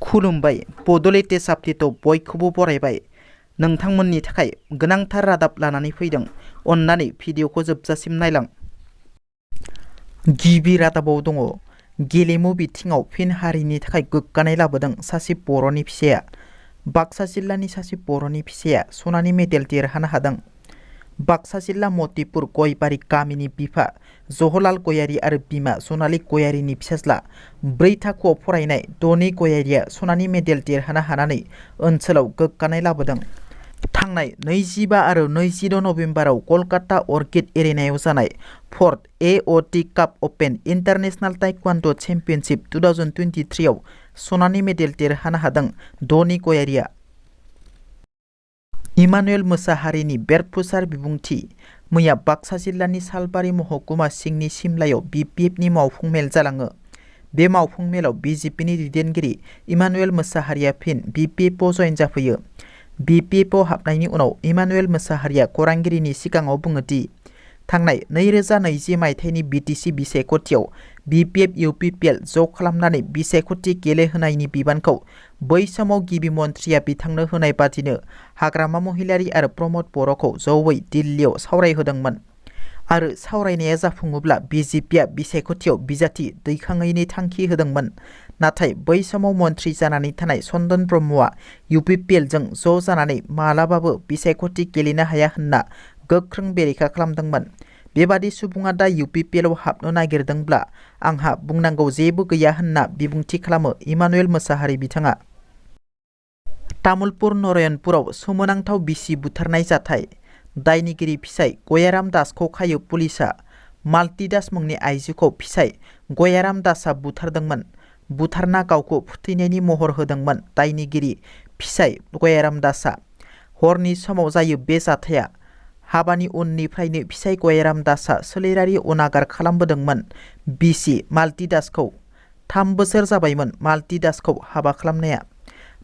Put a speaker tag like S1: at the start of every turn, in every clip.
S1: खुलुमबाय बड'लेण्ड आपडेटआव बयखौबो बरायबाय। नोंथांमोननि थाखाय गोनांथार रादाब लानानै फैदों। अन्नानै भिडिअखौ जोबजासिम नायलां। गिबि रादाबाव दङ गेलेमु बिथिङाव फिन हारिनि थाखाय गोग्गानाय लाबोदों सासे बर'नि फिसाया। बाक्सा जिल्लानि सासे बर'नि फिसाया सनानि मेडेल देरहानो हादों। बाक्सा जिल्ला मतिपुर गयबारि गामिनि बिफा जहलाल गयारी आरो बिमा सनालि गयारीनि फिसाज्ला 4 थाखोआव फरायनाय दधनै गयारीया सनानि मेडेल देरहानो हानानै ओनसोलाव गोग्गानाय लाबोदों। थांनाय 25 आरो 26 नभेम्बराव कलकाता अर्किड एरेनायाव जानाय 4th AOT काप अपेन इन्टारनेशनल ताइक्वान्ड' चेम्पियनशिप 2023 आव सनानि मेडेल देरहानो हादों दधनै गयारीया। इमानुएल मोसाहारिनि बेरफुसार बिबुंथि। मैया बाक्सा जिल्लानि सालबारि महकुमा सिंनि सिमलायाव BPF-नि मावफुं मेल जालाङो। बे मावफुं मेलाव BJP-नि दैदेनगिरि इमानुएल मोसाहारिया फिन BPF-आव जयेन जाफैयो। BPF-आव हाबनायनि उनाव इमानुएल मोसाहारिया खौरांगिरिनि सिगाङाव बुङो दि थांनाय 2020 मायथाइनि BTC बिसायख'थियाव BPF-UPPL ज' खालामनानै बिसायख'थि गेलेहोनायनि बिबानखौ बै समाव गिबि मन्थ्रिया बिथांनो होनाय बादिनो हाग्रामा महिलारी आरो प्रमद बर'खौ जयै दिल्लीयाव सावरायहोदोंमोन आरो सावरायनाया जाफुङोब्ला BJP-आ बिसायख'थियाव बिजाथि दैखाङैनि थांखि होदोंमोन। नाथाय बै समाव मन्थ्रि जानानै थानाय चन्दन ब्रह्मआ UPPL-जों ज' जानानै मालाबाबो बिसायख'थि गेलेनो हाया होनना गोख्रों बेरेखा खालामदोंमोन। बेबादि सुबुङा दा UPPL-आव हाबनो नागिरदोंब्ला आंहा बुंनांगौ जेबो गैया होनना बिबुंथि खालामो इमानुएल मोसाहारि बिथाङा। तामुलपुर नरयनपुराव सोमोनांथाव बिसि बुथारनाय जाथाय। दायनिगिरि फिसाइ गयाराम दासखौ खायो पुलिसआ। मालती दास मुंनि आइजोखौ फिसाइ गयाराम दासआ बुथारदोंमोन। बुथारना गावखौ फोथैनायनि महर होदोंमोन दायनिगिरि फिसाइ गयाराम दासआ। हरनि समाव जायो बे जाथाया। हाबानि उननिफ्रायनो फिसाइ गयाराम दासआ सोलेरारि अनागार खालामबोदोंमोन बिसि मालती दासखौ। 3 बोसोर जाबायमोन मालती दासखौ हाबा खालामनाया।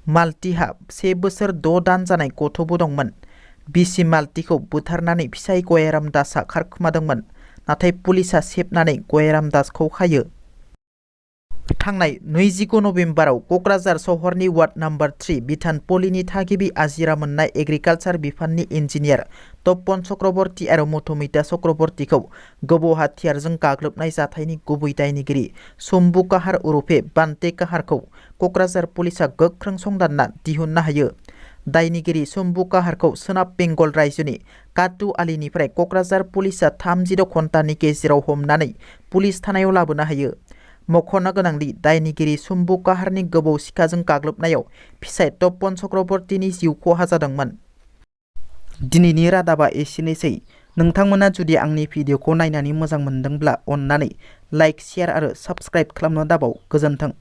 S1: मालतीहा 1 बोसोर 6 दान जानाय गथ'बो दंमोन। बिसि मालतीखौ बुथारनानै फिसाइ गयाराम दासआ खारखोमादोंमोन। नाथाय पुलिसआ सेबनानै गयाराम दासखौ खायो। थांनाय 29 नभेम्बराव क'क्राझार सहरनि वार्ड नम्बर 3 बिधानपल्लीनि थागिबि आजिरा मोननाय एग्रिकालसार बिफाननि इन्जिनियार तपन चक्रबर्ती आरो मधुमिता चक्रबर्तीखौ गोबौ हाथियारजों गाग्लोबनाय जाथायनि गुबै दायनिगिरि शम्भु काहार उरुफे बान्टे काहारखौ क'क्राझार पुलिसआ गोख्रों संदानना दिहुननो हायो। दायनिगिरि शम्भु काहारखौ सोनाब बेंगल रायजोनि काटु आलिनिफ्राय क'क्राझार पुलिसआ 36 घन्टानि गेजेराव हमनानै पुलिस थानायाव लाबोनो हायो। मख'नो गोनांदि दायनिगिरि शम्भु काहारनि गोबौ सिखाजों गाग्लोबनायाव फिसाइ तपन चक्रबर्तीनि जिउ खहा जादोंमोन। दिनैनि रादाबा एसेनोसै। नोंथांमोना जुदि आंनि भिडिअखौ नायनानै मोजां मोनदोंब्ला अन्नानै लाइक, शेयार आरो साबस्क्राइब खालामनो दाबाव। गोजोन्थों।